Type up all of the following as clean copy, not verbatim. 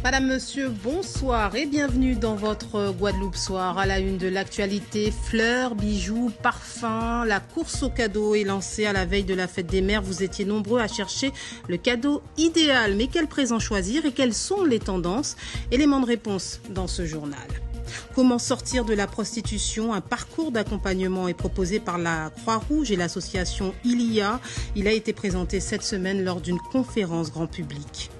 Madame, Monsieur, bonsoir et bienvenue dans votre Guadeloupe Soir. À la une de l'actualité, fleurs, bijoux, parfums. La course au cadeau est lancée à la veille de la fête des mères. Vous étiez nombreux à chercher le cadeau idéal. Mais quel présent choisir et quelles sont les tendances? Éléments de réponse dans ce journal. Comment sortir de la prostitution? Un parcours d'accompagnement est proposé par la Croix-Rouge et l'association Ilia. Il a été présenté cette semaine lors d'une conférence grand public.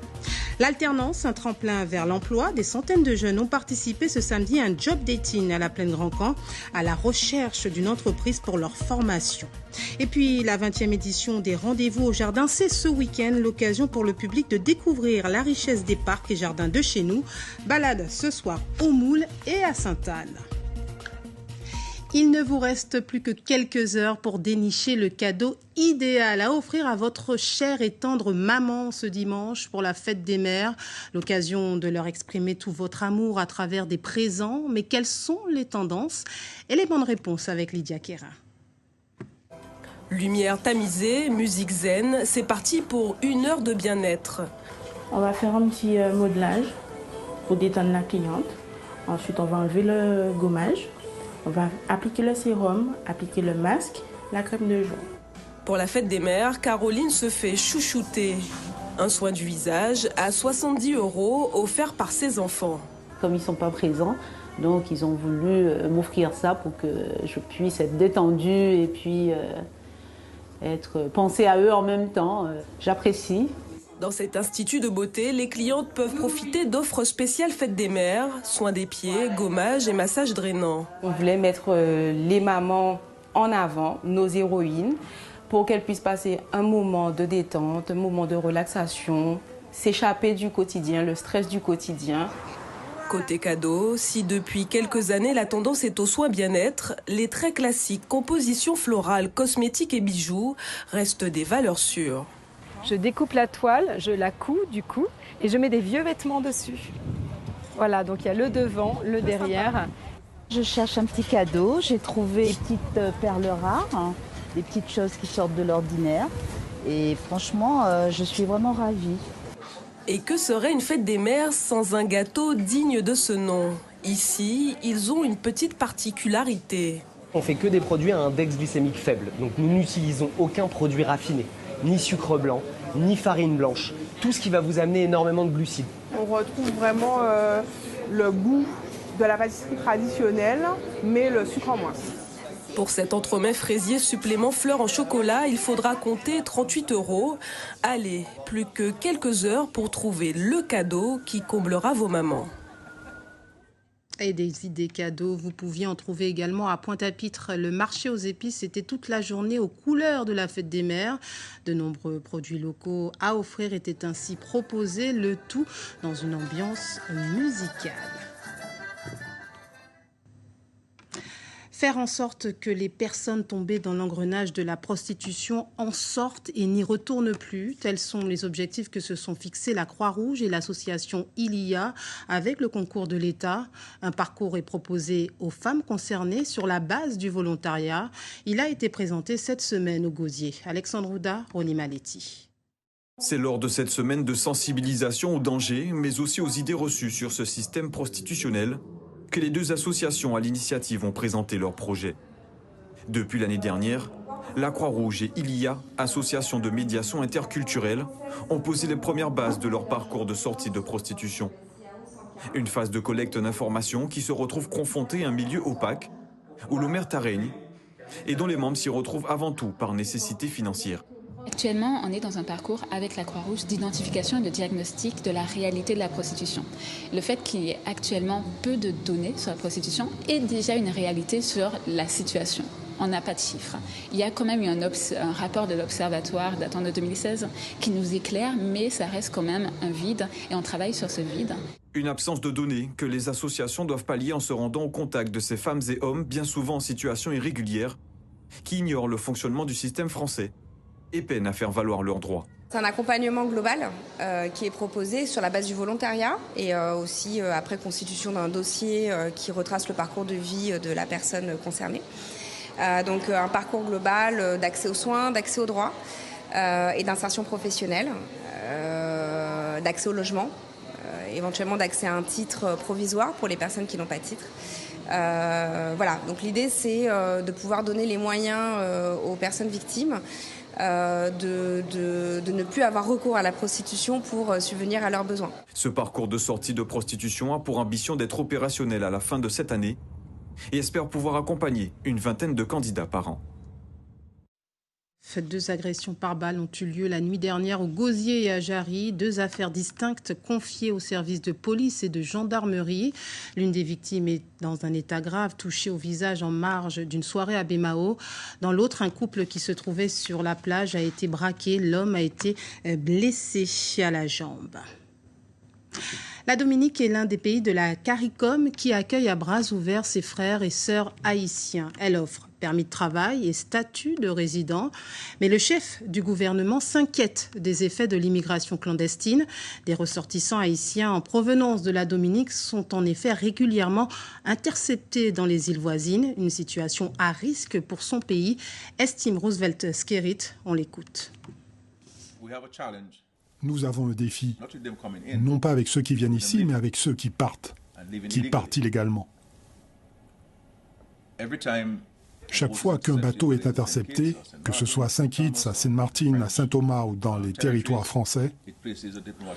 L'alternance, un tremplin vers l'emploi. Des centaines de jeunes ont participé ce samedi à un job dating à la Plaine Grand Camp à la recherche d'une entreprise pour leur formation. Et puis la 20e édition des rendez-vous au jardin, c'est ce week-end l'occasion pour le public de découvrir la richesse des parcs et jardins de chez nous. Balade ce soir au Moule et à Sainte-Anne. Il ne vous reste plus que quelques heures pour dénicher le cadeau idéal à offrir à votre chère et tendre maman ce dimanche pour la fête des mères. L'occasion de leur exprimer tout votre amour à travers des présents. Mais quelles sont les tendances? Éléments de réponse avec Lydia Quérin. Lumière tamisée, musique zen, c'est parti pour 1 heure de bien-être. On va faire un petit modelage pour détendre la cliente. Ensuite, on va enlever le gommage. On va appliquer le sérum, appliquer le masque, la crème de jour. Pour la fête des mères, Caroline se fait chouchouter. Un soin du visage à 70 € offert par ses enfants. Comme ils ne sont pas présents, donc ils ont voulu m'offrir ça pour que je puisse être détendue et puis penser à eux en même temps. J'apprécie. Dans cet institut de beauté, les clientes peuvent profiter d'offres spéciales fête des mères, soins des pieds, gommage et massage drainant. On voulait mettre les mamans en avant, nos héroïnes, pour qu'elles puissent passer un moment de détente, un moment de relaxation, s'échapper du quotidien, le stress du quotidien. Côté cadeau, si depuis quelques années la tendance est au soin bien-être, les très classiques compositions florales, cosmétiques et bijoux restent des valeurs sûres. Je découpe la toile, je la couds du coup et je mets des vieux vêtements dessus. Voilà, donc il y a le devant, le derrière. Je cherche un petit cadeau, j'ai trouvé des petites perles rares, des petites choses qui sortent de l'ordinaire. Et franchement, je suis vraiment ravie. Et que serait une fête des mères sans un gâteau digne de ce nom? Ici, ils ont une petite particularité. On fait que des produits à index glycémique faible, donc nous n'utilisons aucun produit raffiné, ni sucre blanc, ni farine blanche, tout ce qui va vous amener énormément de glucides. On retrouve vraiment le goût de la pâtisserie traditionnelle, mais le sucre en moins. Pour cet entremets fraisier supplément fleurs en chocolat, il faudra compter 38 €. Allez, plus que quelques heures pour trouver le cadeau qui comblera vos mamans. Et des idées cadeaux, vous pouviez en trouver également à Pointe-à-Pitre. Le marché aux épices, c'était toute la journée aux couleurs de la fête des mères. De nombreux produits locaux à offrir étaient ainsi proposés, le tout dans une ambiance musicale. Faire en sorte que les personnes tombées dans l'engrenage de la prostitution en sortent et n'y retournent plus. Tels sont les objectifs que se sont fixés la Croix-Rouge et l'association Ilia avec le concours de l'État. Un parcours est proposé aux femmes concernées sur la base du volontariat. Il a été présenté cette semaine au Gosier. Alexandre Ouda, Ronnie Maletti. C'est lors de cette semaine de sensibilisation aux dangers, mais aussi aux idées reçues sur ce système prostitutionnel, que les deux associations à l'initiative ont présenté leur projet. Depuis l'année dernière, la Croix-Rouge et Ilia, association de médiation interculturelle, ont posé les premières bases de leur parcours de sortie de prostitution. Une phase de collecte d'informations qui se retrouve confrontée à un milieu opaque, où l'omerta règne, et dont les membres s'y retrouvent avant tout par nécessité financière. Actuellement, on est dans un parcours avec la Croix-Rouge d'identification et de diagnostic de la réalité de la prostitution. Le fait qu'il y ait actuellement peu de données sur la prostitution est déjà une réalité sur la situation. On n'a pas de chiffres. Il y a quand même eu un rapport de l'Observatoire datant de 2016 qui nous éclaire, mais ça reste quand même un vide et on travaille sur ce vide. Une absence de données que les associations doivent pallier en se rendant au contact de ces femmes et hommes bien souvent en situation irrégulière qui ignorent le fonctionnement du système français et peinent à faire valoir leurs droits. C'est un accompagnement global qui est proposé sur la base du volontariat et aussi après constitution d'un dossier qui retrace le parcours de vie de la personne concernée. Donc un parcours global d'accès aux soins, d'accès aux droits et d'insertion professionnelle, d'accès au logement, éventuellement d'accès à un titre provisoire pour les personnes qui n'ont pas de titre. Voilà, donc l'idée c'est de pouvoir donner les moyens aux personnes victimes de ne plus avoir recours à la prostitution pour subvenir à leurs besoins. Ce parcours de sortie de prostitution a pour ambition d'être opérationnel à la fin de cette année et espère pouvoir accompagner une vingtaine de candidats par an. 2 agressions par balle ont eu lieu la nuit dernière au Gosier et à Jarry. 2 affaires distinctes confiées aux services de police et de gendarmerie. L'une des victimes est dans un état grave, touchée au visage en marge d'une soirée à Bémao. Dans l'autre, un couple qui se trouvait sur la plage a été braqué. L'homme a été blessé à la jambe. La Dominique est l'un des pays de la CARICOM qui accueille à bras ouverts ses frères et sœurs haïtiens. Elle offre permis de travail et statut de résident. Mais le chef du gouvernement s'inquiète des effets de l'immigration clandestine. Des ressortissants haïtiens en provenance de la Dominique sont en effet régulièrement interceptés dans les îles voisines. Une situation à risque pour son pays, estime Roosevelt Skerrit. On l'écoute. Nous avons un défi, non pas avec ceux qui viennent ici, mais avec ceux qui partent illégalement. Chaque fois qu'un bateau est intercepté, que ce soit à Saint-Kitts, à Sainte-Martine, à Saint-Thomas ou dans les territoires français,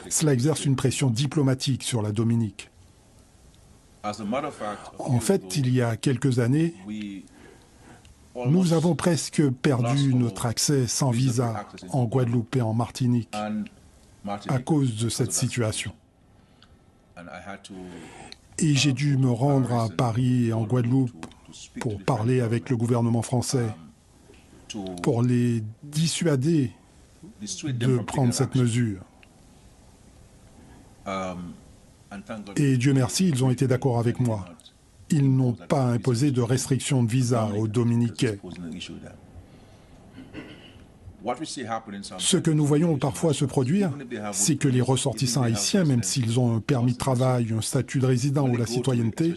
cela exerce une pression diplomatique sur la Dominique. En fait, il y a quelques années, nous avons presque perdu notre accès sans visa en Guadeloupe et en Martinique à cause de cette situation. Et j'ai dû me rendre à Paris et en Guadeloupe pour parler avec le gouvernement français, pour les dissuader de prendre cette mesure. Et Dieu merci, ils ont été d'accord avec moi. Ils n'ont pas imposé de restrictions de visa aux Dominicains. Ce que nous voyons parfois se produire, c'est que les ressortissants haïtiens, même s'ils ont un permis de travail, un statut de résident ou la citoyenneté,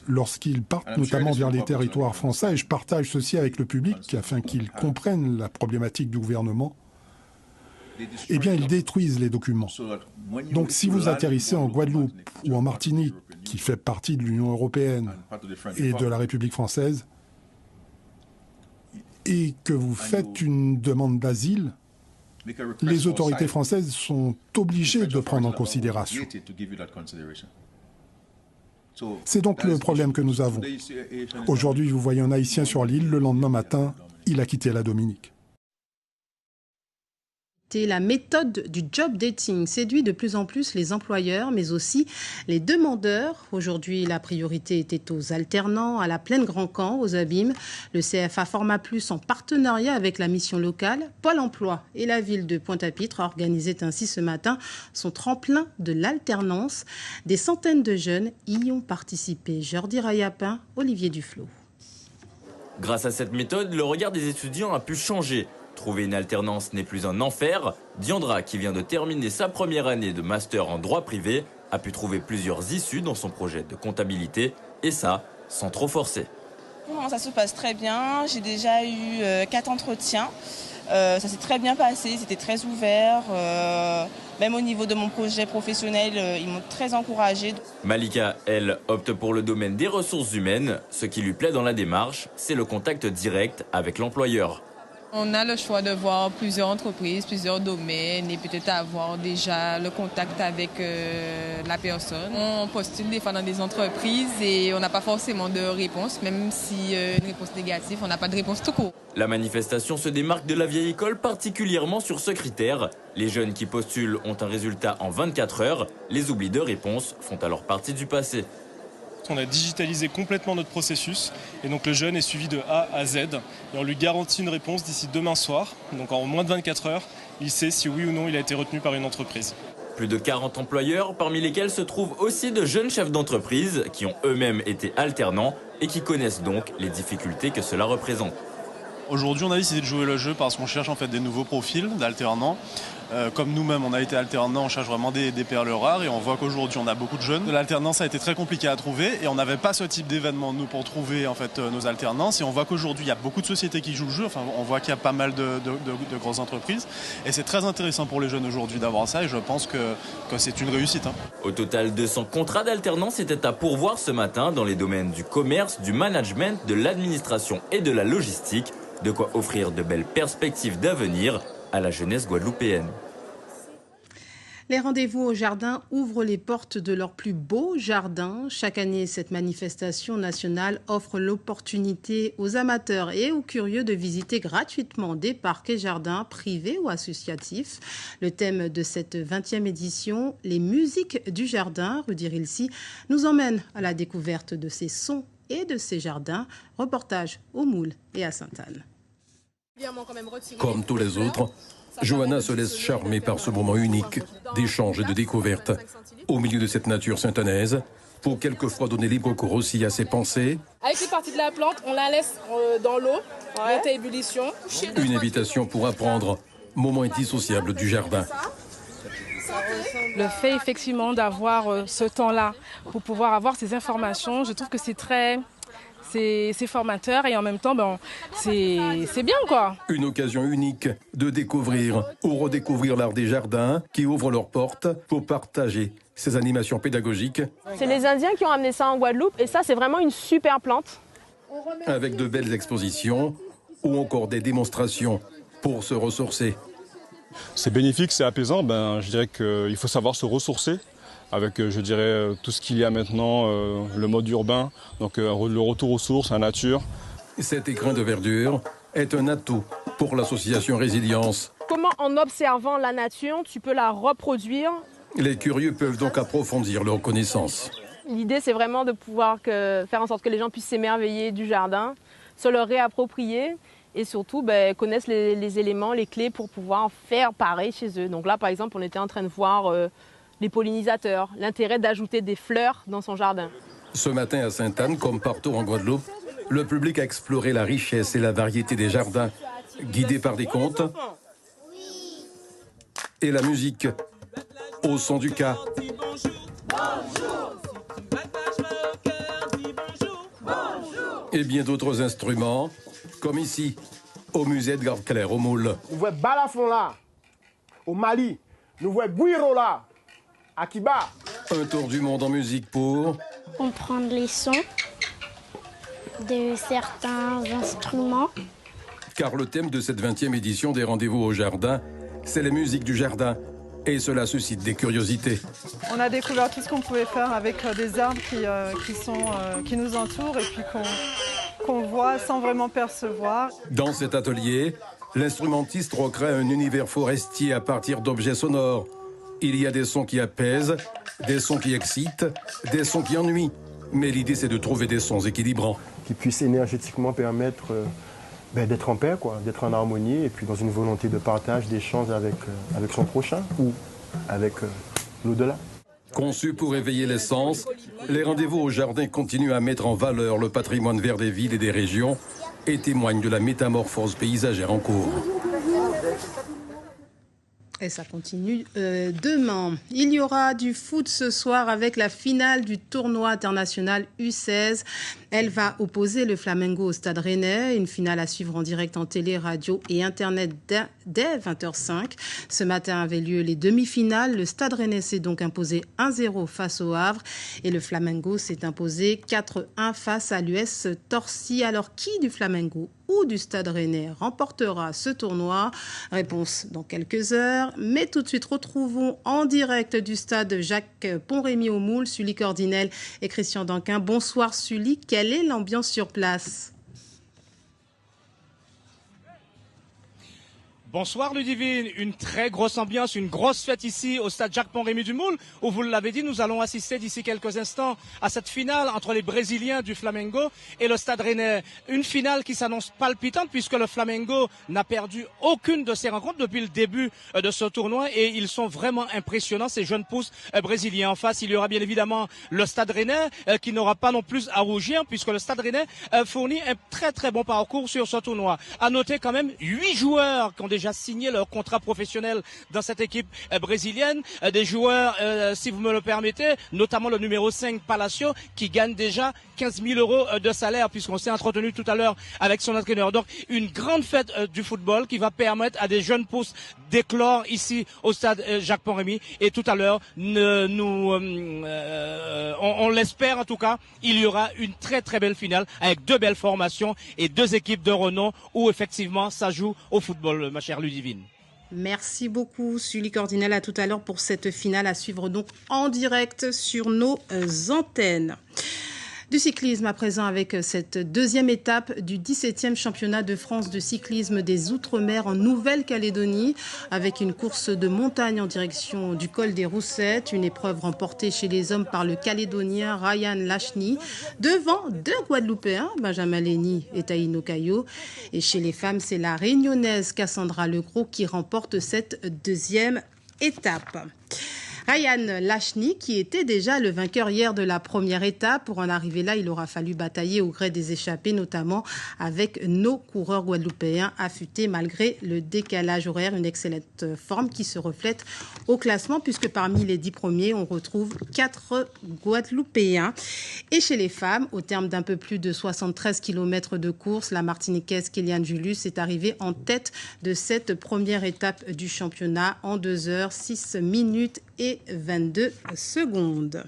lorsqu'ils partent notamment vers les territoires français, et je partage ceci avec le public afin qu'ils comprennent la problématique du gouvernement, eh bien ils détruisent les documents. Donc si vous atterrissez en Guadeloupe ou en Martinique, qui fait partie de l'Union européenne et de la République française, et que vous faites une demande d'asile, les autorités françaises sont obligées de prendre en considération. C'est donc le problème que nous avons. Aujourd'hui, vous voyez un Haïtien sur l'île, le lendemain matin, il a quitté la Dominique. La méthode du job dating séduit de plus en plus les employeurs, mais aussi les demandeurs. Aujourd'hui, la priorité était aux alternants, à la Plaine Grand Camp, aux Abîmes. Le CFA Format Plus, en partenariat avec la mission locale, Pôle emploi et la ville de Pointe-à-Pitre, organisait ainsi ce matin son tremplin de l'alternance. Des centaines de jeunes y ont participé. Jordi Rayapin, Olivier Duflot. Grâce à cette méthode, le regard des étudiants a pu changer. Trouver une alternance n'est plus un enfer. Diandra, qui vient de terminer sa première année de master en droit privé, a pu trouver plusieurs issues dans son projet de comptabilité, et ça, sans trop forcer. Ça se passe très bien. J'ai déjà eu 4 entretiens. Ça s'est très bien passé, c'était très ouvert. Même au niveau de mon projet professionnel, ils m'ont très encouragée. Malika, elle, opte pour le domaine des ressources humaines. Ce qui lui plaît dans la démarche, c'est le contact direct avec l'employeur. On a le choix de voir plusieurs entreprises, plusieurs domaines et peut-être avoir déjà le contact avec la personne. On postule des fois dans des entreprises et on n'a pas forcément de réponse, même si une réponse négative, on n'a pas de réponse tout court. La manifestation se démarque de la vieille école particulièrement sur ce critère. Les jeunes qui postulent ont un résultat en 24 heures. Les oublis de réponse font alors partie du passé. On a digitalisé complètement notre processus et donc le jeune est suivi de A à Z et on lui garantit une réponse d'ici demain soir. Donc en moins de 24 heures, il sait si oui ou non il a été retenu par une entreprise. Plus de 40 employeurs, parmi lesquels se trouvent aussi de jeunes chefs d'entreprise qui ont eux-mêmes été alternants et qui connaissent donc les difficultés que cela représente. Aujourd'hui, on a décidé de jouer le jeu parce qu'on cherche en fait des nouveaux profils d'alternants comme nous-mêmes, on a été alternants, on cherche vraiment des perles rares et on voit qu'aujourd'hui on a beaucoup de jeunes. L'alternance a été très compliquée à trouver et on n'avait pas ce type d'événement nous pour trouver en fait nos alternances et on voit qu'aujourd'hui il y a beaucoup de sociétés qui jouent le jeu, enfin, on voit qu'il y a pas mal de grosses entreprises et c'est très intéressant pour les jeunes aujourd'hui d'avoir ça et je pense que c'est une réussite. Au total, 200 contrats d'alternance étaient à pourvoir ce matin dans les domaines du commerce, du management, de l'administration et de la logistique, de quoi offrir de belles perspectives d'avenir à la jeunesse guadeloupéenne. Les rendez-vous au jardin ouvrent les portes de leur plus beau jardin. Chaque année, cette manifestation nationale offre l'opportunité aux amateurs et aux curieux de visiter gratuitement des parcs et jardins privés ou associatifs. Le thème de cette 20e édition, les musiques du jardin, Rudy Rilsi, nous emmène à la découverte de ces sons et de ces jardins. Reportage au Moule et à Sainte-Anne. Comme tous les autres, Johanna se laisse charmer par ce moment unique d'échange et de découverte au milieu de cette nature saintanaise pour quelquefois donner libre cours aussi à ses pensées. Avec les parties de la plante, on la laisse dans l'eau, monter à ébullition. Une invitation pour apprendre, moment indissociable du jardin. Le fait effectivement d'avoir ce temps-là pour pouvoir avoir ces informations, je trouve que c'est formateur et en même temps, c'est bien quoi. Une occasion unique de découvrir ou redécouvrir l'art des jardins qui ouvre leurs portes pour partager ces animations pédagogiques. C'est les Indiens qui ont amené ça en Guadeloupe et ça c'est vraiment une super plante. Avec de belles expositions ou encore des démonstrations pour se ressourcer. C'est bénéfique, c'est apaisant. Je dirais qu'il faut savoir se ressourcer. Avec, je dirais, tout ce qu'il y a maintenant, le mode urbain, donc le retour aux sources, à la nature. Cet écrin de verdure est un atout pour l'association Résilience. Comment, en observant la nature, tu peux la reproduire? Les curieux peuvent donc approfondir leurs connaissances. L'idée, c'est vraiment de pouvoir faire en sorte que les gens puissent s'émerveiller du jardin, se le réapproprier et surtout connaissent les éléments, les clés pour pouvoir faire pareil chez eux. Donc là, par exemple, on était en train de voir les pollinisateurs, l'intérêt d'ajouter des fleurs dans son jardin. Ce matin à Sainte-Anne, comme partout en Guadeloupe, le public a exploré la richesse et la variété des jardins, guidé par des contes et la musique au son du cas. Et bien d'autres instruments, comme ici, au musée Edgar Clair au Moule. Nous voyons Balafon là, au Mali. Nous voyons Bouiro là, à Kiba. Un tour du monde en musique pour comprendre les sons de certains instruments. Car le thème de cette 20e édition des Rendez-vous au Jardin, c'est les musiques du jardin. Et cela suscite des curiosités. On a découvert tout ce qu'on pouvait faire avec des arbres qui nous entourent et puis qu'on voit sans vraiment percevoir. Dans cet atelier, l'instrumentiste recrée un univers forestier à partir d'objets sonores. Il y a des sons qui apaisent, des sons qui excitent, des sons qui ennuient. Mais l'idée, c'est de trouver des sons équilibrants. Qui puissent énergétiquement permettre d'être en paix, d'être en harmonie, et puis dans une volonté de partage, d'échange avec son prochain ou avec l'au-delà. Conçus pour éveiller les sens, les Rendez-vous au Jardin continuent à mettre en valeur le patrimoine vert des villes et des régions et témoignent de la métamorphose paysagère en cours. Et ça continue demain. Il y aura du foot ce soir avec la finale du tournoi international U16. Elle va opposer le Flamengo au Stade Rennais. Une finale à suivre en direct en télé, radio et internet dès 20h05. Ce matin avaient lieu les demi-finales. Le Stade Rennais s'est donc imposé 1-0 face au Havre. Et le Flamengo s'est imposé 4-1 face à l'US Torcy. Alors qui du Flamengo ou du Stade Rennais remportera ce tournoi? Réponse dans quelques heures. Mais tout de suite, retrouvons en direct du stade Jacques Pont-Rémy au Moule, Sully Cordinel et Christian Danquin. Bonsoir Sully, quelle est l'ambiance sur place? Bonsoir Ludivine, une très grosse ambiance, une grosse fête ici au stade Jacques Pont-Rémy du Moule, où vous l'avez dit, nous allons assister d'ici quelques instants à cette finale entre les Brésiliens du Flamengo et le stade Rennais. Une finale qui s'annonce palpitante puisque le Flamengo n'a perdu aucune de ses rencontres depuis le début de ce tournoi et ils sont vraiment impressionnants, ces jeunes pousses brésiliens. En face, il y aura bien évidemment le stade Rennais qui n'aura pas non plus à rougir puisque le stade Rennais fournit un très très bon parcours sur ce tournoi. À noter quand même 8 joueurs qui ont déjà déjà signé leur contrat professionnel dans cette équipe brésilienne. Des joueurs, si vous me le permettez, notamment le numéro 5 Palacio, qui gagne déjà 15 000 euros de salaire, puisqu'on s'est entretenu tout à l'heure avec son entraîneur. Donc une grande fête du football qui va permettre à des jeunes pousses d'éclore ici au stade Jacques Pont-Rémy. Et tout à l'heure, on l'espère en tout cas, il y aura une très très belle finale avec deux belles formations et deux équipes de renom où effectivement ça joue au football, ma chère Ludivine. Merci beaucoup, Sully Cordinel. À tout à l'heure pour cette finale à suivre donc en direct sur nos antennes. Du cyclisme à présent avec cette deuxième étape du 17e championnat de France de cyclisme des Outre-mer en Nouvelle-Calédonie avec une course de montagne en direction du col des Roussettes, une épreuve remportée chez les hommes par le Calédonien Ryan Lachny devant deux Guadeloupéens, Benjamin Lény et Taïno Caillot. Et chez les femmes, c'est la Réunionnaise Cassandra Legros qui remporte cette deuxième étape. Ryan Lachny, qui était déjà le vainqueur hier de la première étape. Pour en arriver là, il aura fallu batailler au gré des échappées, notamment avec nos coureurs guadeloupéens affûtés malgré le décalage horaire. Une excellente forme qui se reflète au classement, puisque parmi les 10 premiers, on retrouve 4 Guadeloupéens. Et chez les femmes, au terme d'un peu plus de 73 km de course, la Martiniquaise Kéliane Julius est arrivée en tête de cette première étape du championnat en 2 heures, 6 minutes et 22 secondes.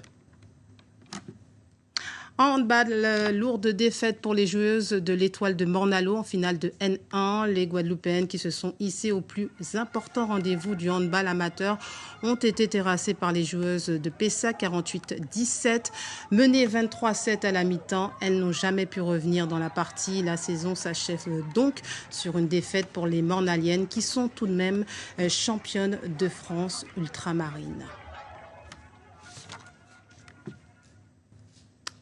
En handball, lourde défaite pour les joueuses de l'Étoile de Morne-à-l'Eau en finale de N1. Les Guadeloupéennes qui se sont hissées au plus important rendez-vous du handball amateur ont été terrassées par les joueuses de PESA 48-17. Menées 23-7 à la mi-temps, elles n'ont jamais pu revenir dans la partie. La saison s'achève donc sur une défaite pour les Mornaliennes qui sont tout de même championnes de France ultramarine.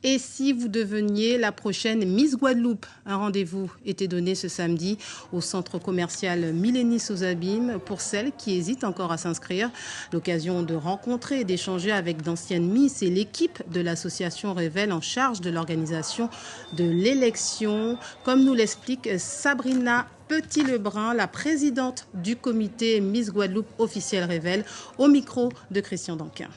Et si vous deveniez la prochaine Miss Guadeloupe, un rendez-vous était donné ce samedi au centre commercial Millénis aux Abîmes pour celles qui hésitent encore à s'inscrire. L'occasion de rencontrer et d'échanger avec d'anciennes Miss et l'équipe de l'association Révèle en charge de l'organisation de l'élection. Comme nous l'explique Sabrina Petit-Lebrun, la présidente du comité Miss Guadeloupe officiel Révèle, au micro de Christian Danquin.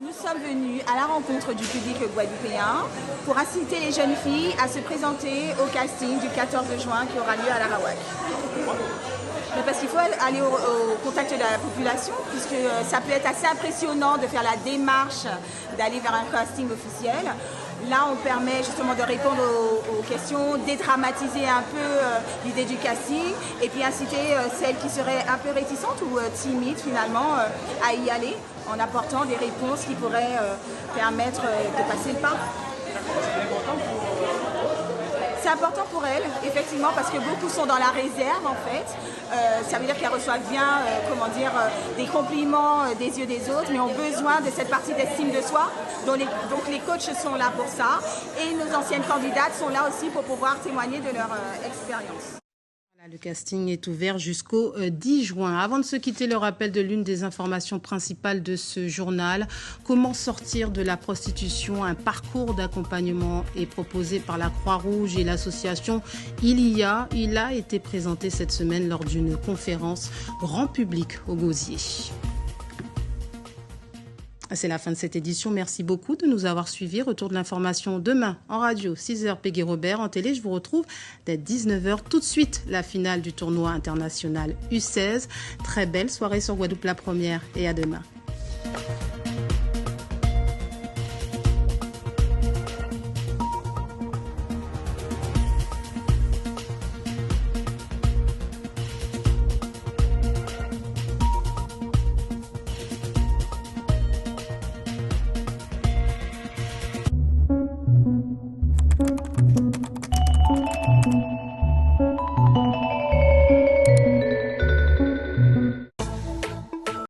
Nous sommes venus à la rencontre du public guadeloupéen pour inciter les jeunes filles à se présenter au casting du 14 juin qui aura lieu à l'Arawak. Parce qu'il faut aller au contact de la population, puisque ça peut être assez impressionnant de faire la démarche d'aller vers un casting officiel. Là, on permet justement de répondre aux questions, dédramatiser un peu l'idée du casting et puis inciter celles qui seraient un peu réticentes ou timides finalement à y aller en apportant des réponses qui pourraient permettre de passer le pas. C'est important pour elles, effectivement, parce que beaucoup sont dans la réserve, en fait. Ça veut dire qu'elles reçoivent bien, des compliments des yeux des autres, mais ont besoin de cette partie d'estime de soi. Donc les coachs sont là pour ça. Et nos anciennes candidates sont là aussi pour pouvoir témoigner de leur expérience. Le casting est ouvert jusqu'au 10 juin. Avant de se quitter, le rappel de l'une des informations principales de ce journal. Comment sortir de la prostitution? Un parcours d'accompagnement est proposé par la Croix-Rouge et l'association Ilia. Il a été présenté cette semaine lors d'une conférence grand public au Gosier. C'est la fin de cette édition. Merci beaucoup de nous avoir suivis. Retour de l'information demain en radio, 6h Peggy Robert. En télé, je vous retrouve dès 19h. Tout de suite, la finale du tournoi international U16. Très belle soirée sur Guadeloupe la première et à demain.